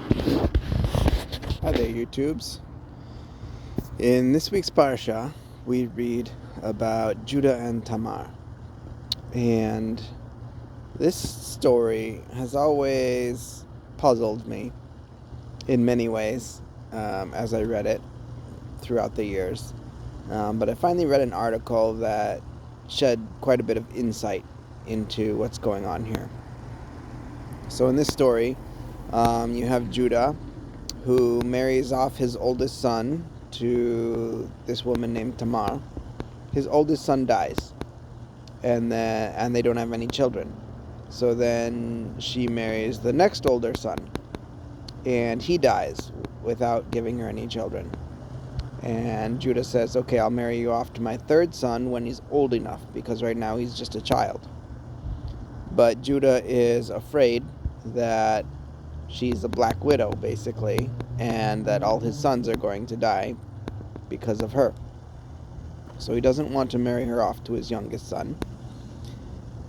Hi there, YouTubes. In this week's Parsha, we read about Judah and Tamar. And this story has always puzzled me in many ways as I read it throughout the years. But I finally read an article that shed quite a bit of insight into what's going on here. So in this story, you have Judah, who marries off his oldest son to this woman named Tamar. His oldest son dies, and they don't have any children. So then she marries the next older son, and he dies without giving her any children. And Judah says, okay, I'll marry you off to my third son when he's old enough, because right now he's just a child. But Judah is afraid that she's a black widow, basically, and that all his sons are going to die because of her. So he doesn't want to marry her off to his youngest son,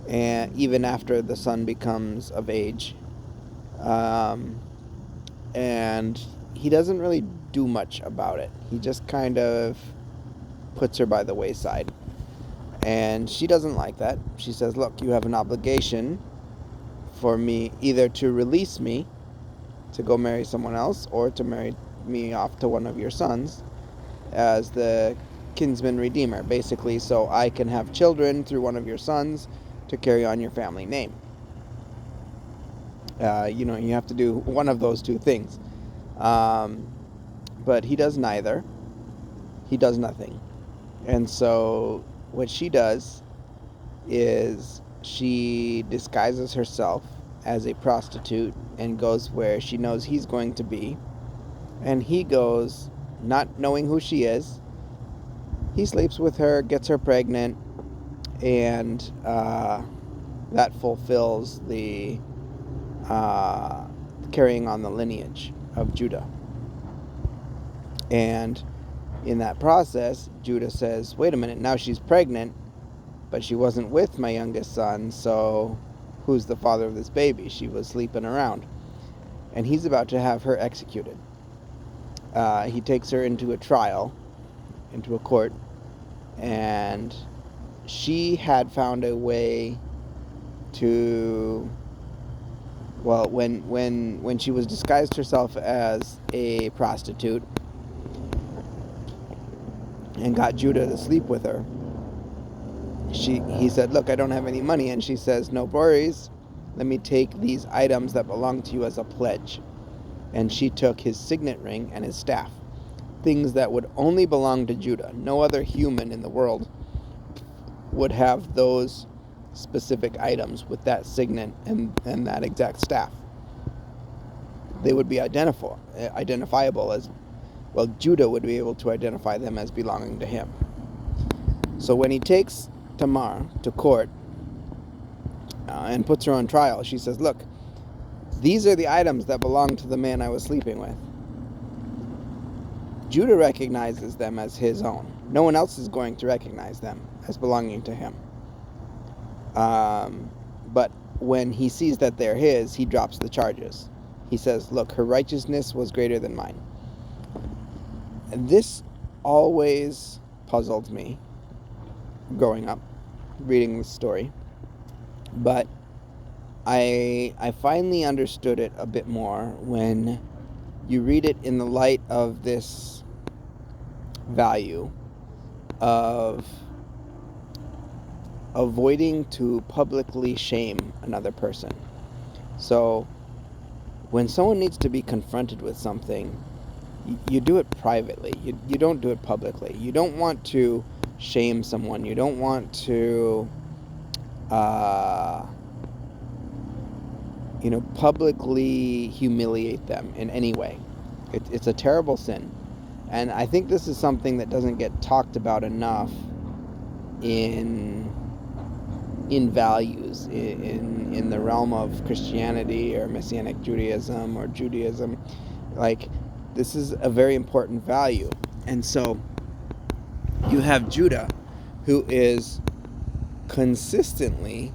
and even after the son becomes of age. And he doesn't really do much about it. He just kind of puts her by the wayside. And she doesn't like that. She says, look, you have an obligation for me either to release me to go marry someone else, or to marry me off to one of your sons as the kinsman redeemer, basically, so I can have children through one of your sons to carry on your family name. You have to do one of those two things. But he does neither. He does nothing. And so what she does is she disguises herself as a prostitute and goes where she knows he's going to be. And he goes, not knowing who she is. He sleeps with her, gets her pregnant, and that fulfills the carrying on the lineage of Judah. And in that process, Judah says, wait a minute, now she's pregnant, but she wasn't with my youngest son, so who's the father of this baby? She was sleeping around. And he's about to have her executed. He takes her into a trial, into a court, and she had found a way to, well, when she was disguised herself as a prostitute and got Judah to sleep with her, he said, look, I don't have any money. And she says, no worries, let me take these items that belong to you as a pledge. And she took his signet ring and his staff, things that would only belong to Judah. No other human in the world would have those specific items with that signet and that exact staff. They would be identifiable as, well, Judah would be able to identify them as belonging to him. So when he takes Tamar to court and puts her on trial, she says, look, these are the items that belong to the man I was sleeping with. Judah recognizes them as his own. No one else is going to recognize them as belonging to him. But when he sees that they're his, he drops the charges. He says, look, her righteousness was greater than mine. And this always puzzled me growing up, reading this story. But I finally understood it a bit more when you read it in the light of this value of avoiding to publicly shame another person. So when someone needs to be confronted with something, you do it privately. You don't do it publicly. You don't want to shame someone. You don't want to publicly humiliate them in any way. It's a terrible sin. And I think this is something that doesn't get talked about enough in values, in the realm of Christianity or Messianic Judaism or Judaism. Like, this is a very important value. And so you have Judah, who is consistently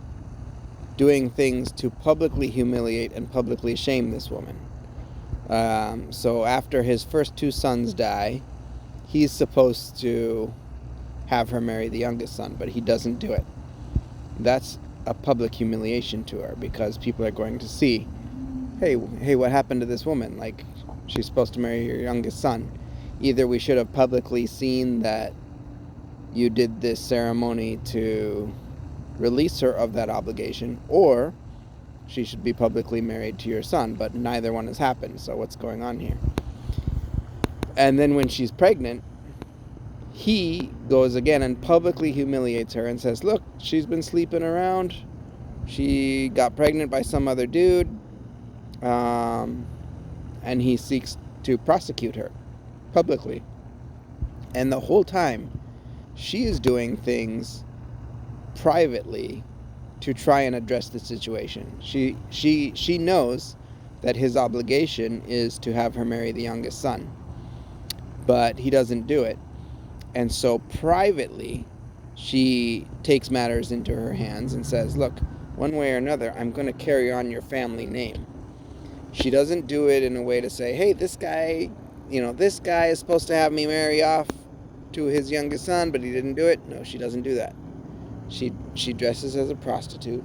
doing things to publicly humiliate and publicly shame this woman. So after his first two sons die, he's supposed to have her marry the youngest son, but he doesn't do it. That's a public humiliation to her, because people are going to see, hey, what happened to this woman? Like, she's supposed to marry your youngest son. Either we should have publicly seen that you did this ceremony to release her of that obligation, or she should be publicly married to your son, but neither one has happened, so what's going on here? And then when she's pregnant, he goes again and publicly humiliates her and says, look, she's been sleeping around, she got pregnant by some other dude, and he seeks to prosecute her publicly. And the whole time, she is doing things privately to try and address the situation. She knows that his obligation is to have her marry the youngest son, but he doesn't do it. And so privately, she takes matters into her hands and says, look, one way or another, I'm going to carry on your family name. She doesn't do it in a way to say, hey, this guy is supposed to have me marry off to his youngest son, but he didn't do it. No, she doesn't do that. She dresses as a prostitute,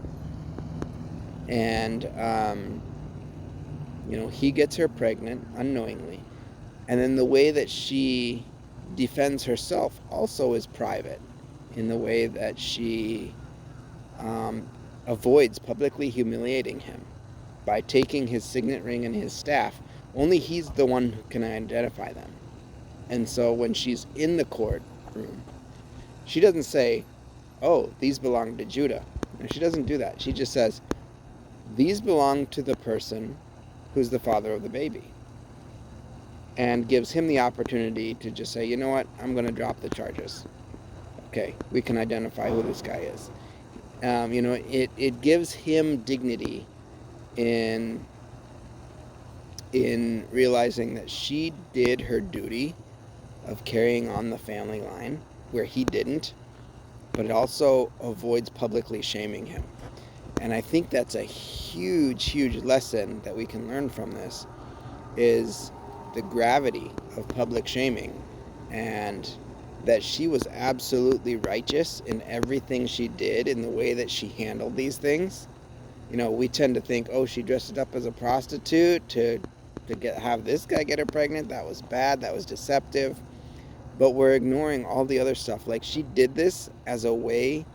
and he gets her pregnant unknowingly, and then the way that she defends herself also is private, in the way that she avoids publicly humiliating him by taking his signet ring and his staff. Only he's the one who can identify them. And so when she's in the courtroom, she doesn't say, oh, these belong to Judah. No, she doesn't do that. She just says, these belong to the person who's the father of the baby, and gives him the opportunity to just say, you know what, I'm going to drop the charges. Okay, we can identify who this guy is. It gives him dignity in realizing that she did her duty of carrying on the family line where he didn't, but it also avoids publicly shaming him. And I think that's a huge, huge lesson that we can learn from this, is the gravity of public shaming, and that she was absolutely righteous in everything she did, in the way that she handled these things. We tend to think, oh, she dressed up as a prostitute to have this guy get her pregnant. That was bad. That was deceptive. But we're ignoring all the other stuff. Like, she did this as a way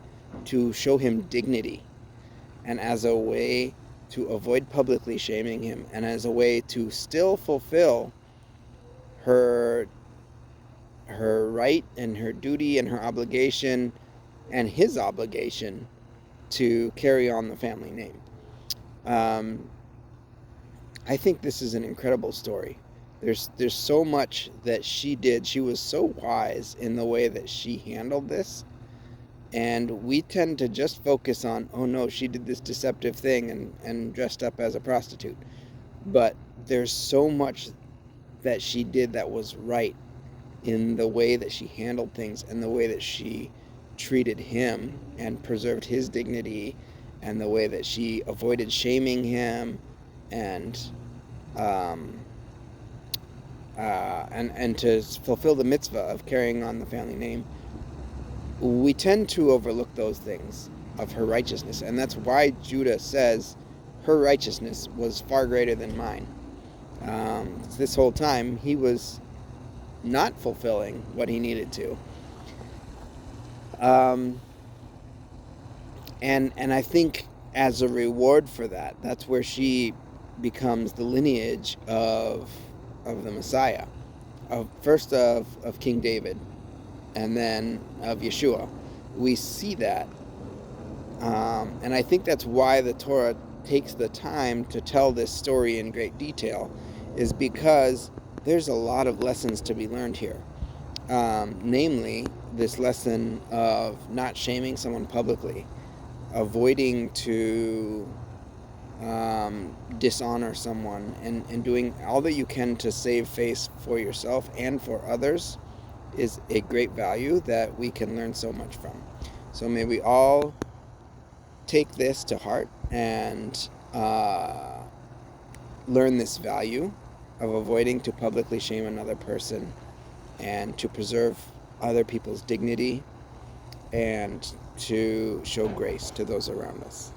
to show him dignity, and as a way to avoid publicly shaming him, and as a way to still fulfill her right and her duty and her obligation and his obligation to carry on the family name. I think this is an incredible story. There's so much that she did. She was so wise in the way that she handled this. And we tend to just focus on, oh no, she did this deceptive thing and dressed up as a prostitute. But there's so much that she did that was right, in the way that she handled things, and the way that she treated him and preserved his dignity, and the way that she avoided shaming him, and to fulfill the mitzvah of carrying on the family name. We tend to overlook those things of her righteousness, and that's why Judah says her righteousness was far greater than mine. This whole time he was not fulfilling what he needed to. And I think as a reward for that, that's where she becomes the lineage of the Messiah, first of King David, and then of Yeshua. We see that. And I think that's why the Torah takes the time to tell this story in great detail, is because there's a lot of lessons to be learned here. Namely, this lesson of not shaming someone publicly, avoiding to dishonor someone, and doing all that you can to save face for yourself and for others is a great value that we can learn so much from. So may we all take this to heart and learn this value, of avoiding to publicly shame another person and to preserve other people's dignity and to show grace to those around us.